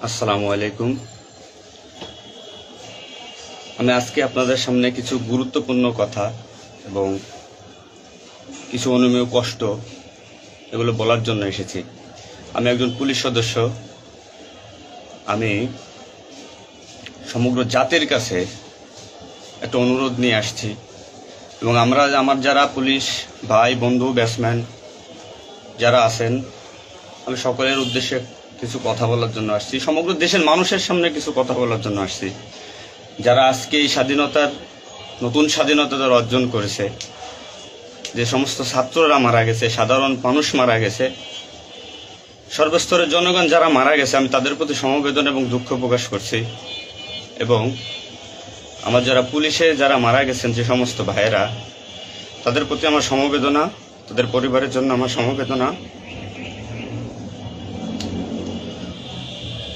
আসসালামু আলাইকুম। আমি আজকে আপনাদের সামনে কিছু গুরুত্বপূর্ণ কথা এবং কিছু অনুমেয় কষ্ট এগুলো বলার জন্য এসেছি। আমি একজন পুলিশ সদস্য। আমি সমগ্র জাতির কাছে একটা অনুরোধ নিয়ে আসছি এবং আমার যারা পুলিশ ভাই বন্ধু ব্যাটসম্যান যারা আছেন, আমি সকলের উদ্দেশ্যে কিছু কথা বলার জন্য আসছি। সমগ্র দেশের মানুষের সামনে কিছু কথা বলার জন্য আসছি। যারা আজকে এই নতুন স্বাধীনতা যারা অর্জন করেছে, যে সমস্ত ছাত্ররা মারা গেছে, সাধারণ মানুষ মারা গেছে, সর্বস্তরের জনগণ যারা মারা গেছে, আমি তাদের প্রতি সমবেদনা এবং দুঃখ প্রকাশ করছি। এবং আমার যারা পুলিশে যারা মারা গেছেন যে সমস্ত ভাইয়েরা, তাদের প্রতি আমার সমবেদনা, তাদের পরিবারের জন্য আমার সমবেদনা।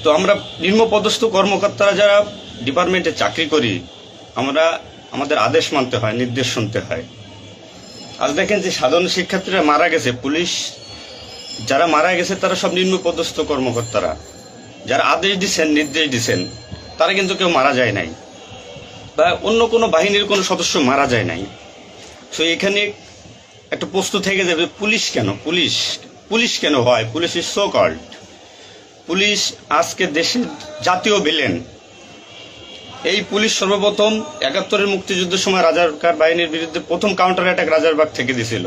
তো আমরা নিম্নপদস্থ কর্মকর্তারা যারা ডিপার্টমেন্টে চাকরি করি, আমাদের আদেশ মানতে হয়, নির্দেশ শুনতে হয়। আজ দেখেন যে সাধারণ শিক্ষার্থীরা মারা গেছে, পুলিশ যারা মারা গেছে তারা সব নিম্নপদস্থ কর্মকর্তারা, যারা আদেশ দিচ্ছেন নির্দেশ দিচ্ছেন, তারা কিন্তু কেউ মারা যায় নাই, বা অন্য কোনো বাহিনীর কোনো সদস্য মারা যায় নাই। তো এখানে একটা প্রশ্ন থেকে যাবে, পুলিশ কেন, পুলিশ কেন হয়? Police is so called. Police আজকে দেশের জাতীয় ভিলেন। এই পুলিশ সর্বপ্রথম ৭১-এর মুক্তিযুদ্ধের সময় রাজাকার বাহিনীর বিরুদ্ধে প্রথম কাউন্টার অ্যাটাক রাজারবাগ থেকে দিয়েছিল।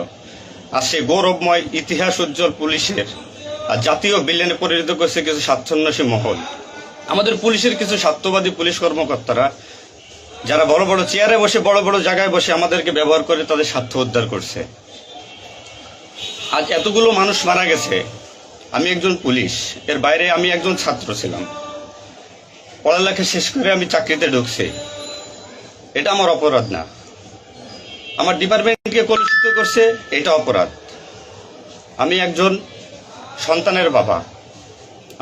আর সেই গৌরবময় ইতিহাস উজ্জ্বল পুলিশের আর জাতীয় ভিলেনে পরিণত করেছে কিছু স্বার্থান্বেষী মহল। আমাদের পুলিশের কিছু স্বার্থবাদী পুলিশ কর্মকর্তারা, যারা বড় বড় চেয়ারে বসে, বড় বড় জায়গায় বসে আমাদেরকে ব্যবহার করে তাদের স্বার্থ উদ্ধার করছে। আজ এতগুলো মানুষ মারা গেছে। আমি একজন পুলিশ, এর বাইরে আমি একজন ছাত্র ছিলাম। পড়ালেখা শেষ করে আমি চাকরিতে ঢুকছি। এটা আমার অপরাধ না। আমার ডিপার্টমেন্টকে কলুষিত করছে, এটা অপরাধ। আমি একজন সন্তানের বাবা,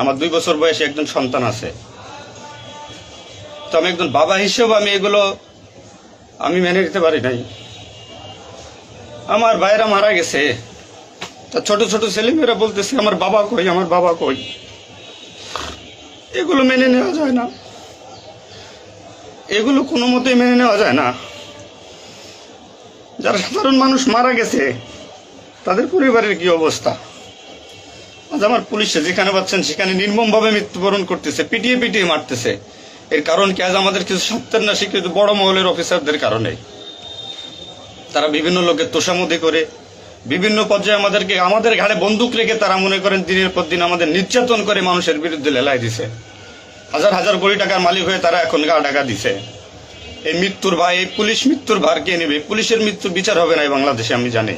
আমার 2 বছর বয়সে একজন সন্তান আছে। তো আমি একজন বাবা হিসেবে এগুলো মেনে নিতে পারি নাই। আমার ভাইয়েরা মারা গেছে, তা ছোট ছোট ছেলেমেয়েরা বলতেছে আমার বাবা কই, আমার বাবা কই। এগুলো মেনে নেওয়া যায় না, এগুলো কোনো মতেই মেনে নেওয়া যায় না। যারা সাধারণ মানুষ মারা গেছে তাদের পরিবারের কি অবস্থা? আজ আমার পুলিশে যেখানে পাচ্ছেন সেখানে নির্মমভাবে মৃত্যুবরণ করতেছে, পিটিয়ে পিটিয়ে মারতেছে। এর কারণ কি? আজ আমাদের কিছু সত্যের না স্বীকৃত বড় মহলের অফিসারদের কারণে। তারা বিভিন্ন লোকের তোষামোদি করে, বিভিন্ন পর্যায়ে আমাদের ঘাড়ে বন্দুক রেখে তারা মনে করেন দিনের পর দিন আমাদের নির্যাতন করে মানুষের বিরুদ্ধে লেলাই দিছে। হাজার হাজার কোটি টাকার মালিক হয়ে তারা এখন গা টাকা দিছে। এই মৃত্যুর ভার, এই পুলিশ মৃত্যুর ভার কে নেবে? পুলিশের মৃত্যুর বিচার হবে না এই বাংলাদেশে, আমি জানি।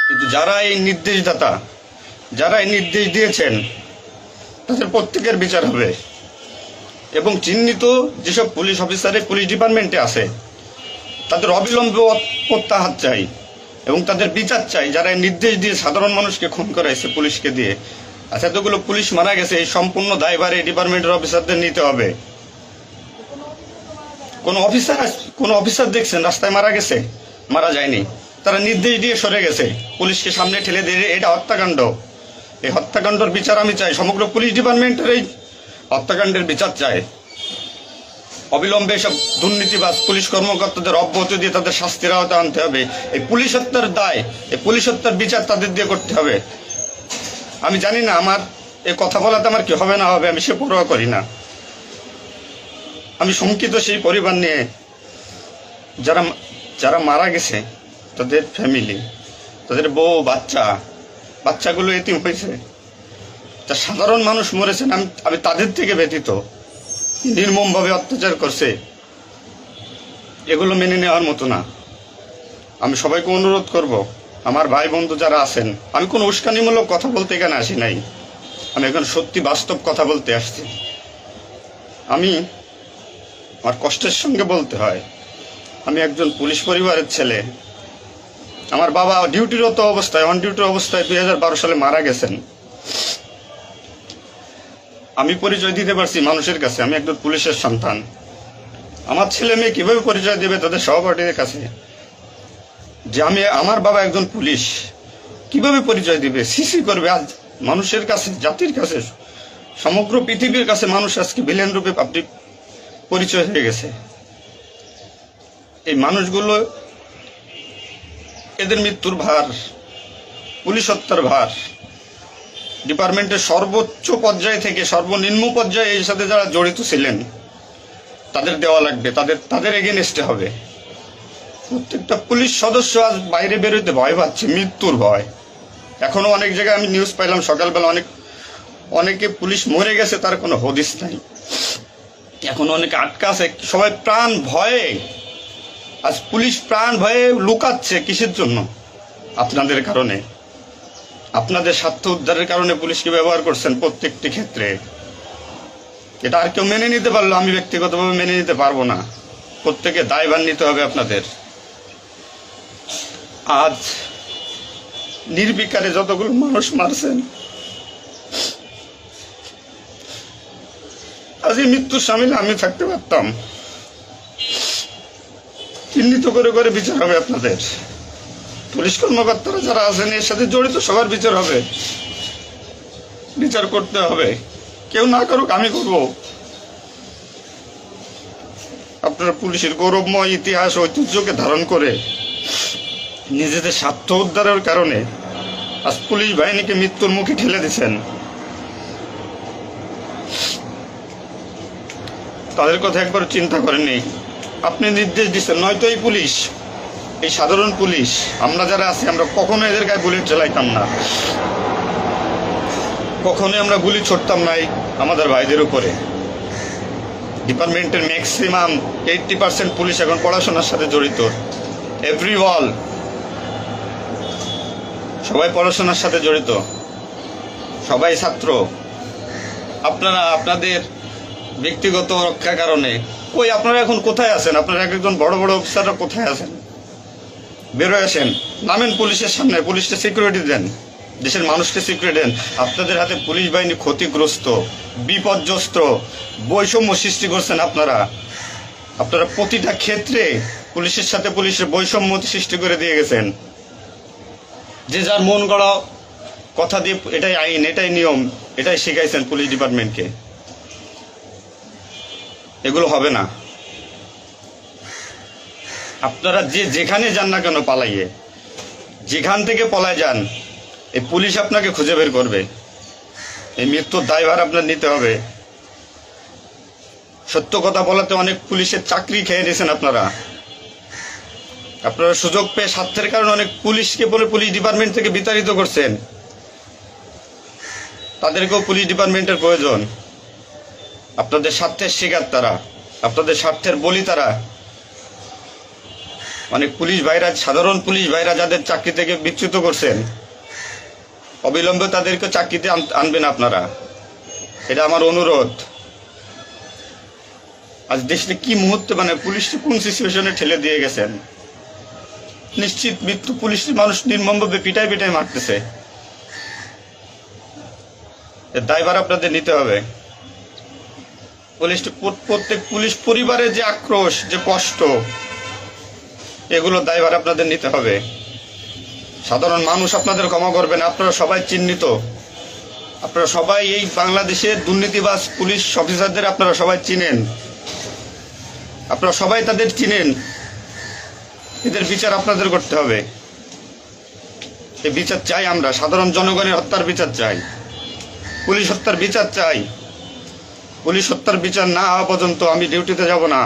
কিন্তু যারা এই নির্দেশদাতা, যারা এই নির্দেশ দিয়েছেন, তাদের প্রত্যেকের বিচার হবে। এবং চিহ্নিত যেসব পুলিশ অফিসারে পুলিশ ডিপার্টমেন্টে আছে, তাদের অবিলম্বে প্রত্যাহার চাই এবং তাদের বিচার চাই, যারা নির্দেশ দিয়ে সাধারণ মানুষকে খুন করাইছে পুলিশকে দিয়ে। আচ্ছা, এতগুলো পুলিশ মারা গেছে, এই সম্পূর্ণ দায়ভার এই ডিপার্টমেন্টের অফিসারদের নিতে হবে। কোন অফিসার দেখছেন রাস্তায় মারা গেছে? মারা যায়নি। তারা নির্দেশ দিয়ে সরে গেছে, পুলিশকে সামনে ঠেলে দিয়ে। এটা হত্যাকাণ্ড। এই হত্যাকাণ্ডের বিচার আমি চাই। সমগ্র পুলিশ ডিপার্টমেন্টের এই হত্যাকাণ্ডের বিচার চাই। অবিলম্বে সব দুর্নীতিবাজ পুলিশ কর্মকর্তাদের অব্যাহতি দিয়ে তাদের শাস্তির আওতায় আনতে হবে। এই পুলিশ হত্যার দায়, এই পুলিশ হত্যার বিচার তাদের দিয়ে করতে হবে। আমি জানি না আমার এই কথা বলাতে আমার কি হবে না হবে, আমি সে পরোয়া করি না। আমি শঙ্কিত সেই পরিবার নিয়ে, যারা মারা গেছে, তাদের ফ্যামিলি, তাদের বউ বাচ্চাগুলো এতিম হয়েছে। তা সাধারণ মানুষ মরেছেন, আমি তাদের থেকে ব্যতীত। নির্মমভাবে অত্যাচার করছে, এগুলো মেনে নেওয়ার মতো না। আমি সবাইকে অনুরোধ করব, আমার ভাই বন্ধু যারা আছেন, আমি কোনো উস্কানিমূলক কথা বলতে এখানে আসি নাই। আমি এখন সত্যি বাস্তব কথা বলতে আসছি। আমার কষ্টের সঙ্গে বলতে হয়, আমি একজন পুলিশ পরিবারের ছেলে। আমার বাবা অন ডিউটির অবস্থায় 2012 সালে মারা গেছেন। আমি পরিচয় দিতে পারছি মানুষের কাছে, আমি একজন পুলিশের সন্তান। আমার ছেলে মেয়ে কিভাবে পরিচয় দেবে তাদের সহপাঠীদের কাছে যে আমার বাবা একজন পুলিশ? কিভাবে পরিচয় দিবে? সিসি করবে? আজ মানুষের কাছে, জাতির কাছে সমগ্র পৃথিবীর কাছে মানুষ আজকে ভিলেন রূপে পাবলিক পরিচয় হয়ে গেছে। এই মানুষগুলো, এদের মৃত্যুর ভার, পুলিশ হত্যার ভার ডিপার্টমেন্টের সর্বোচ্চ পর্যায়ে থেকে সর্বনিম্ন পর্যায়ে এর সাথে যারা জড়িত ছিলেন তাদের দেওয়া লাগবে, তাদের এগেনস্টে হবে। প্রত্যেকটা পুলিশ সদস্য আজ বাইরে বেরোতে ভয় পাচ্ছে, মৃত্যুর ভয়। এখনো অনেক জায়গায় আমি নিউজ পাইলাম সকালবেলা, অনেকে পুলিশ মরে গেছে, তার কোনো হদিস নাই। এখন অনেকে আটকা আছে, সবাই প্রাণ ভয়ে, আজ পুলিশ প্রাণ ভয়ে লুকাচ্ছে। কিসের জন্য? আপনাদের কারণে, আপনাদের স্বার্থ উদ্ধারের কারণে পুলিশকে ব্যবহার করছেন প্রত্যেকটি ক্ষেত্রে। এটা আর কেউ মেনে নিতে পারলো, আমি ব্যক্তিগতভাবে মেনে নিতে পারবো না। প্রত্যেকে দায়ভার নিতে হবে আপনাদের। আজ নির্বিকারে যতগুলো মানুষ মারছেন, আজ এই মৃত্যুর সামিলে আমি থাকতে পারতাম। চিহ্নিত করে করে বিচার হবে আপনাদের। পুলিশ কর্মকর্তারা যারা আছেন এর সাথে জড়িত সবার বিচার হবে, বিচার করতে হবে। কেউ না করুক, আমি করব। আপনারা পুলিশের গৌরবময় ইতিহাস ঐতিহ্যকে ধারণ করে নিজেদের স্বার্থ উদ্ধারের কারণে আজ পুলিশ বাহিনীকে মৃত্যুর মুখে ঠেলে দিচ্ছেন। তাদের কথা একবার চিন্তা করেননি। আপনি নির্দেশ দিচ্ছেন, নয়তো এই পুলিশ, এই সাধারণ পুলিশ, আমরা যারা আছি, আমরা কখনো এদের গায়ে বুলেট চালাইতাম না, কখনোই আমরা গুলি ছড়তাম নাই আমাদের ভাইদের উপরে। ডিপার্টমেন্টের ম্যাক্সিমাম 80% পুলিশ এখন পড়াশোনার সাথে জড়িত। এভরি ওয়াল, সবাই পড়াশোনার সাথে জড়িত, সবাই ছাত্র। আপনারা আপনাদের ব্যক্তিগত রক্ষার কারণে কই, আপনারা এখন কোথায় আছেন? আপনারা একজন বড় বড় অফিসাররা কোথায় আছেন? বেরোয় আসেন, নামেন পুলিশের সামনে, পুলিশকে সিকিউরিটি দেন, দেশের মানুষকে সিকিউরিটি দেন। আপনাদের হাতে পুলিশ বাহিনী ক্ষতিগ্রস্ত, বিপর্যস্ত, বৈষম্য সৃষ্টি করছেন আপনারা। আপনারা প্রতিটা ক্ষেত্রে পুলিশের সাথে পুলিশের বৈষম্য সৃষ্টি করে দিয়ে গেছেন। যে যার মন গড়া কথা দিয়ে এটাই আইন, এটাই নিয়ম, এটাই শিখাইছেন পুলিশ ডিপার্টমেন্টকে। এগুলো হবে না। আপনারা যেখানে যান না কেন পালাইয়ে, যেখান থেকে পলায় যান, এই পুলিশ আপনাকে খুঁজে বের করবে। এই মৃত্যুর দায়ভার আপনার নিতে হবে। সত্য কথা বলাতে অনেক পুলিশের চাকরি খেয়ে নিয়েছেন আপনারা। আপনারা সুযোগ পেয়ে স্বার্থের কারণে অনেক পুলিশকে বলে পুলিশ ডিপার্টমেন্ট থেকে বিতাড়িত করছেন। তাদেরকেও পুলিশ ডিপার্টমেন্টের প্রয়োজন। আপনাদের স্বার্থের শিকার তারা, আপনাদের স্বার্থের বলি তারা। অনেক পুলিশ ভাইরা, সাধারণ পুলিশ ভাইরা যাদের চাকরি থেকে বিচ্যুত করছেন, অবিলম্বে তাদেরকে চাকরিতে আনবেন আপনারা। এটা আমার অনুরোধ। আজ দেশে কি মুহূর্তে, মানে পুলিশকে কোন সিচুয়েশনে ঠেলে দিয়ে গেছেন। নিশ্চিত মৃত্যু, পুলিশ মানুষ নির্মমভাবে পিটাই পিটাই মারতেছে। এর দায়ভার আপনাদের নিতে হবে। প্রত্যেক পুলিশ পরিবারের যে আক্রোশ, যে কষ্ট, এগুলো দায়ভার আপনাদের নিতে হবে। সাধারণ মানুষ আপনাদের ক্ষমা করবে না। আপনারা সবাই চিহ্নিত, আপনারা সবাই এই বাংলাদেশের দুর্নীতিবাজ পুলিশ অফিসারদের আপনারা সবাই চিনেন, আপনারা সবাই তাদের চিনেন। এদের বিচার আপনাদের করতে হবে। এই বিচার চাই আমরা, সাধারণ জনগণের হত্যার বিচার চাই, পুলিশ হত্যার বিচার চাই। পুলিশ হত্যার বিচার না হওয়া পর্যন্ত আমি ডিউটিতে যাব না,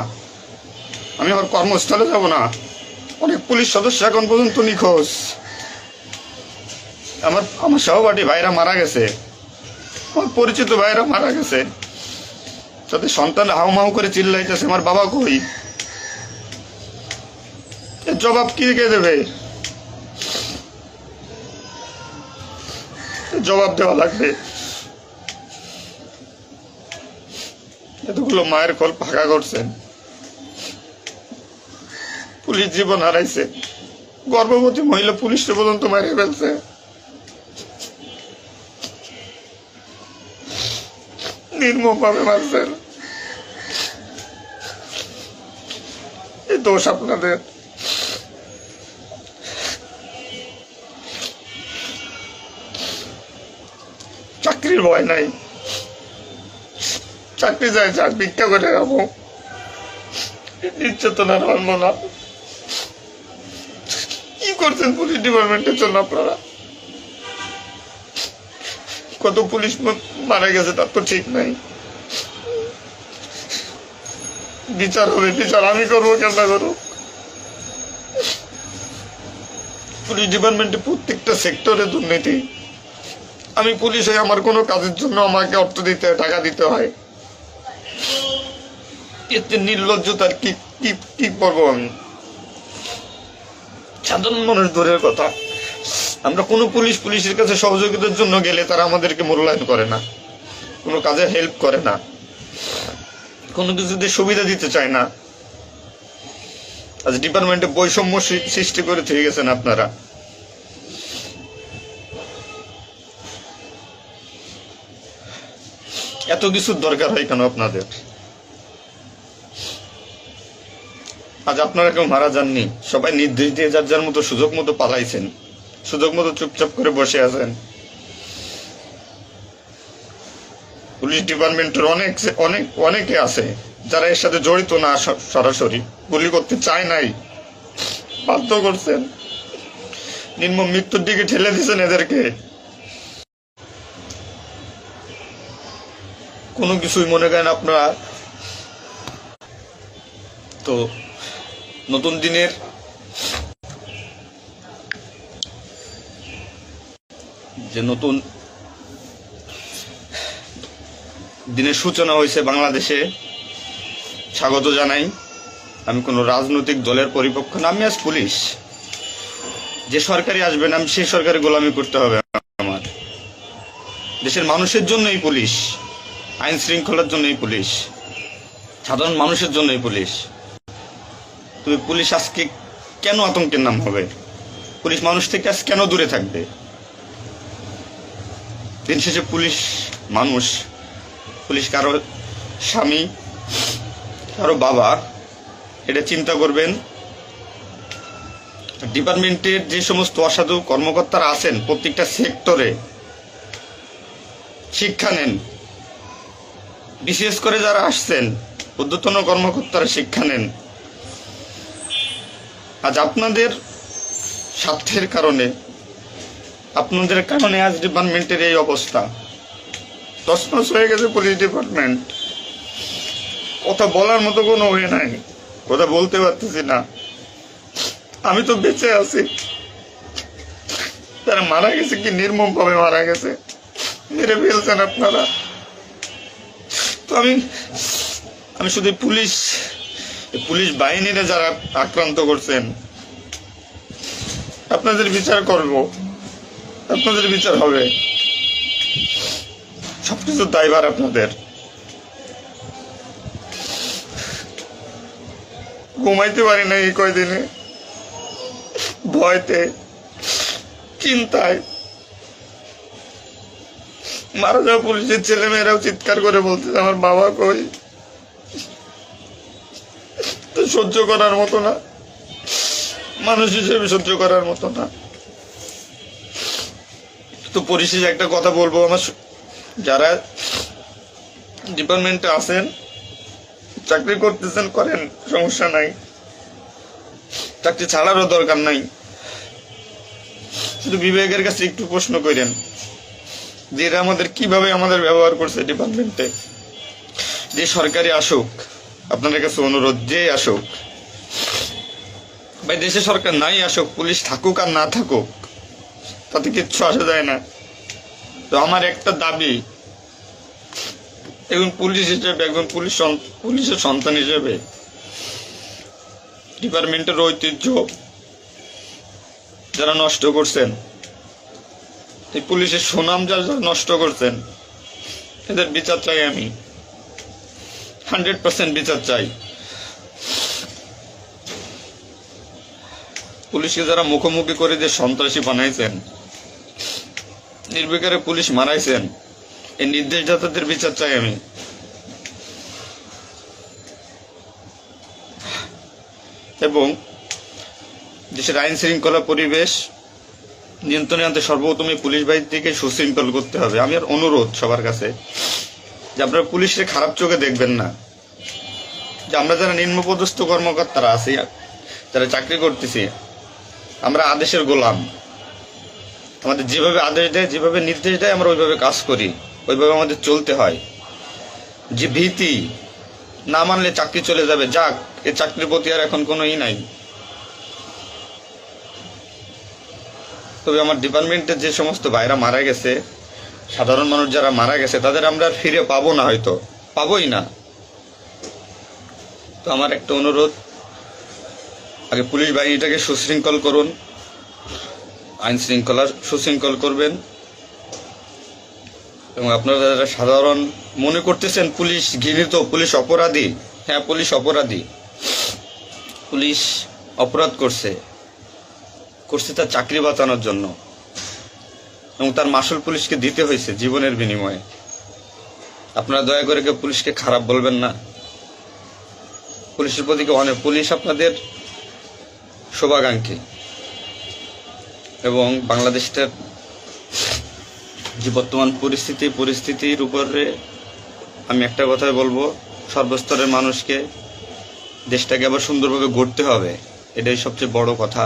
আমি আমার কর্মস্থলে যাব না। অনেক পুলিশ সদস্য এখন পর্যন্ত নিখোঁজ। আমার সহপাঠী ভাইরা মারা গেছে, আমার পরিচিত ভাইরা মারা গেছে। তাদের সন্তান হাউমাউ করে চিল্লাইতেছে, আমার বাবা কই? এর জবাব কে দেবে? জবাব দেওয়া লাগবে। এতগুলো মায়ের কোল ফাঁকা করছেন, পুলিশ জীবন হারাইছে, গর্ভবতী মহিলা পুলিশকে পর্যন্ত মারে ফেলছে। নির্মমভাবে মারছেন। এই দোষ আপনাদের। চাকরির ভয় নাই, চাকরি চাই, ভিক্ষা করে খাবো, নির্যাতনার মানবো না। কি করছেন পুলিশ ডিপার্টমেন্টের জন্য আপনারা? কত পুলিশ মারা গেছে তার তো ঠিক নাই। বিচার হবে, বিচার আমি করবো, কেন না করবো? পুলিশ ডিপার্টমেন্টে প্রত্যেকটা সেক্টরে দুর্নীতি। আমি পুলিশ হয়ে আমার কোনো কাজের জন্য আমাকে অর্থ দিতে হয়, টাকা দিতে হয়। এতে নির্লজ্জতার কি কি কি করবো আমি? সাধারণ মানুষ দূরের কথা, আমরা কোনো পুলিশের কাছে সহযোগিতার জন্য গেলে তারা আমাদেরকে মূল্যায়ন করে না, কোনো কাজে হেল্প করে না, কোনো কিছুতে সুবিধা দিতে চায় না। আজ ডিপার্টমেন্টে বৈষম্য সৃষ্টি করে থেকে গেছেন আপনারা। এত কিছুর দরকার হয় কেন আপনাদের? আজ আপনারা কেউ মারা যাননি, সবাই নির্দেশ দিয়ে যার যার মতো সুযোগ মতো পালাইছেন, সুযোগ মতো চুপচাপ করে বসে আছেন। পুলিশ ডিপার্টমেন্টের অনেকে আছে যারা এর সাথে জড়িত না, সরাসরি গুলি করতে চায় নাই, বাধ্য করছেন, নির্মম মৃত্যুর দিকে ঠেলে দিয়েছেন এদেরকে। কোনো কিছুই মনে করেন আপনারা। তো নতুন দিনের নতুন দিনের সূচনা হয়েছে বাংলাদেশে, স্বাগত জানাই। আমি কোনো রাজনৈতিক দলের পরিপক্ষ না, আমি আজ পুলিশ। যে সরকারি আসবেন আমি সেই সরকারি গোলামি করতে হবে আমার। দেশের মানুষের জন্যই পুলিশ, আইন শৃঙ্খলার জন্যই পুলিশ, সাধারণ মানুষের জন্যই পুলিশ। তুমি পুলিশ আজকে কেন আতঙ্কের নাম হবে? পুলিশ মানুষ থেকে আজ কেন দূরে থাকবে? দিন শেষে পুলিশ মানুষ, পুলিশ কারো স্বামী, কারো বাবা, এটা চিন্তা করবেন। ডিপার্টমেন্টের যে সমস্ত অসাধু কর্মকর্তারা আছেন প্রত্যেকটা সেক্টরে শিক্ষা নেন। বিশেষ করে যারা আসছেন ঊর্ধ্বতন কর্মকর্তারা শিক্ষা নেন। আজ আপনাদের স্বার্থের কারণে, আপনাদের কারণে আজ ডিপার্টমেন্টের এই অবস্থা। তছনছ হয়ে গেছে পুলিশ ডিপার্টমেন্ট। কথা বলার মতো কোনো ওয়ে নাই, কথা বলতে পারতেছি না। আমি তো বেঁচে আছি, তারা মারা গেছে কি নির্মম ভাবে মারা গেছে, মেরে ফেলছেন আপনারা। তো আমি শুধু পুলিশ বাহিনীরা যারা আক্রান্ত করছেন আপনাদের বিচার করব, আপনাদের বিচার হবে। সবকিছু দায়ভার আপনাদের। ঘুমাইতে পারি না এই কয়দিনে, ভয়তে, চিন্তায়। মারা যাওয়া পুলিশের ছেলেমেয়েরাও চিৎকার করে বলতেছে আমার বাবা কই। তো সহ্য করার মতো না, মানুষ হিসেবে সহ্য করার মতো না। তো পরিশেষে একটা কথা বলবো, আমার যারা ডিপার্টমেন্টে আছেন, চাকরি করতেছেন করেন, সমস্যা নাই, চাকরি ছাড়ারও দরকার নাই। শুধু বিবেকের কাছে একটু প্রশ্ন করেন যে এরা কিভাবে আমাদের ব্যবহার করছে ডিপার্টমেন্টে। যে সরকারি আসুক, আপনাদের কাছে অনুরোধ, যে আসুক ভাই, দেশে সরকার নাই আসুক, পুলিশ থাকুক আর না থাকুক তাতে কিচ্ছু আসা যায় না। তো আমার একটা দাবি, একজন পুলিশ হিসেবে, একজন পুলিশের সন্তান হিসেবে, ডিপার্টমেন্টের ঐতিহ্য যারা নষ্ট করছেন, এই পুলিশের সুনাম যারা নষ্ট করছেন, এদের বিচার চাই আমি, 100% বিচার চাই। পুলিশকে যারা মুখোমুখি করে যে সন্ত্রাসী বানাইছেন, নির্বিকারে পুলিশ মারাইছেন, এই নির্দেশদাতাদের বিচার চাই আমি। এবং দেশের আইন শৃঙ্খলা পরিবেশ নিয়ন্ত্রণে আনতে সর্বপ্রথমে পুলিশ বাহিনীকে সুশৃঙ্খল করতে হবে। আমি আর অনুরোধ সবার কাছে, যে আপনারা পুলিশকে খারাপ চোখে দেখবেন না, যে আমরা যারা নিম্নপদস্থ কর্মকর্তারা আছি, যারা চাকরি করতেছি, আমরা আদেশের গোলাম। আমাদের যেভাবে আদেশ দেয়, যেভাবে নির্দেশ দেয়, আমরা ওইভাবে কাজ করি, ওইভাবে আমাদের চলতে হয়। যে ভীতি, না মানলে চাকরি চলে যাবে, যাক, এ চাকরির প্রতি আর এখন কোনো নাই। তবে আমার ডিপার্টমেন্টের যে সমস্ত ভাইরা মারা গেছে, সাধারণ মানুষ যারা মারা গেছে, তাদের আমরা আর ফিরে পাবো না, হয়তো পাবোই না। তো আমার একটা অনুরোধ, আগে পুলিশ বাহিনীটাকে সুশৃঙ্খল করুন, আইন শৃঙ্খলা সুশৃঙ্খল করবেন। এবং আপনারা যারা সাধারণ মনে করতেছেন পুলিশ ঘৃণিত, পুলিশ অপরাধী, হ্যাঁ পুলিশ অপরাধী, পুলিশ অপরাধ করছে তার চাকরি বাঁচানোর জন্য, এবং তার মাসুল পুলিশকে দিতে হয়েছে জীবনের বিনিময়ে। আপনারা দয়া করে কেউ পুলিশকে খারাপ বলবেন না। পুলিশের প্রতি অনেক, পুলিশ আপনাদের শুভাকাঙ্ক্ষী, এবং বাংলাদেশটার যে বর্তমান পরিস্থিতির উপরে আমি একটা কথাই বলবো, সর্বস্তরের মানুষকে, দেশটাকে আবার সুন্দরভাবে গড়তে হবে, এটাই সবচেয়ে বড় কথা।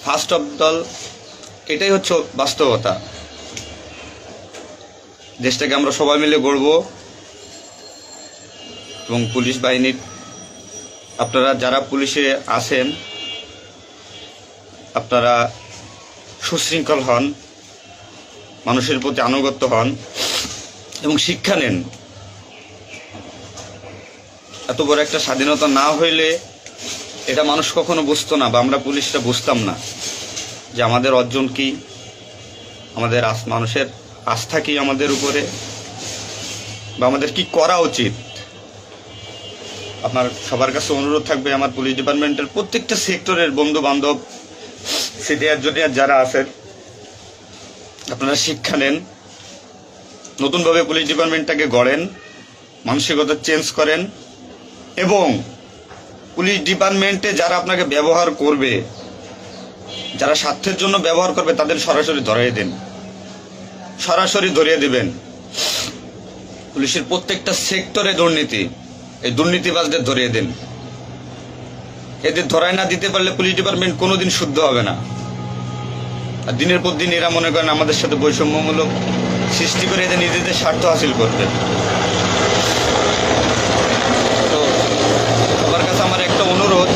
ফার্স্ট অফ অল এটাই হচ্ছে বাস্তবতা। দেশটাকে আমরা সবাই মিলে গড়ব, এবং পুলিশ বাহিনীর আপনারা যারা পুলিশে আছেন, আপনারা সুশৃঙ্খল হন, মানুষের প্রতি আনুগত্য হন, এবং শিক্ষা নেন। এত বড় একটা স্বাধীনতা না হইলে এটা মানুষ কখনো বুঝতো না, বা আমরা পুলিশটা বুঝতাম না যে আমাদের অর্জন কি, আমাদের মানুষের আস্থা কি আমাদের উপরে, বা আমাদের কি করা উচিত। আপনার সবার কাছে অনুরোধ থাকবে, আমার পুলিশ ডিপার্টমেন্টের প্রত্যেকটা সেক্টরের বন্ধু বান্ধব, সিনিয়র জুনিয়র যারা আছেন, আপনারা শিক্ষা নেন, নতুনভাবে পুলিশ ডিপার্টমেন্টটাকে গড়েন, মানসিকতা চেঞ্জ করেন, এবং পুলিশ ডিপার্টমেন্টে যারা আপনাকে ব্যবহার করবে, যারা স্বার্থের জন্য ব্যবহার করবে, তাদের সরাসরি ধরিয়ে দেন, সরাসরি ধরিয়ে দিবেন। পুলিশের প্রত্যেকটা সেক্টরে দুর্নীতি, এই দুর্নীতিবাজদের ধরিয়ে দেন। এদের ধরায় না দিতে পারলে পুলিশ ডিপার্টমেন্ট কোনোদিন শুদ্ধ হবে না। আর দিনের পর দিন এরা মনে করেন আমাদের সাথে বৈষম্যমূলক সৃষ্টি করে এদের নিজেদের স্বার্থ হাসিল করবে। তো সবার কাছে আমার একটা অনুরোধ,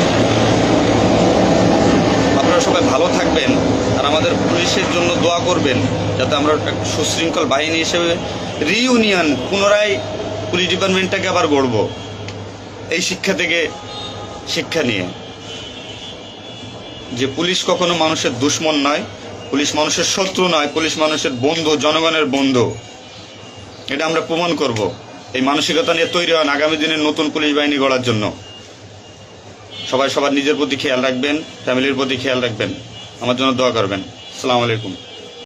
আপনারা সবাই ভালো থাকবেন, আর আমাদের পুলিশের জন্য দোয়া করবেন, যাতে আমরা একটা সুশৃঙ্খল বাহিনী হিসেবে রিইউনিয়ন, পুনরায় পুলিশ ডিপার্টমেন্টটাকে আবার গড়ব, এই শিক্ষা থেকে শিক্ষা নিয়ে, যে পুলিশ কখনো মানুষের দুশ্মন নয়, পুলিশ মানুষের শত্রু নয়, পুলিশ মানুষের বন্ধু, জনগণের বন্ধু। এটা আমরা প্রমাণ করব। এই মানসিকতা নিয়ে তৈরি হন আগামী দিনের নতুন পুলিশ বাহিনী গড়ার জন্য। সবাই সবার নিজের প্রতি খেয়াল রাখবেন, ফ্যামিলির প্রতি খেয়াল রাখবেন, আমার জন্য দোয়া করবেন। আসসালামু আলাইকুম।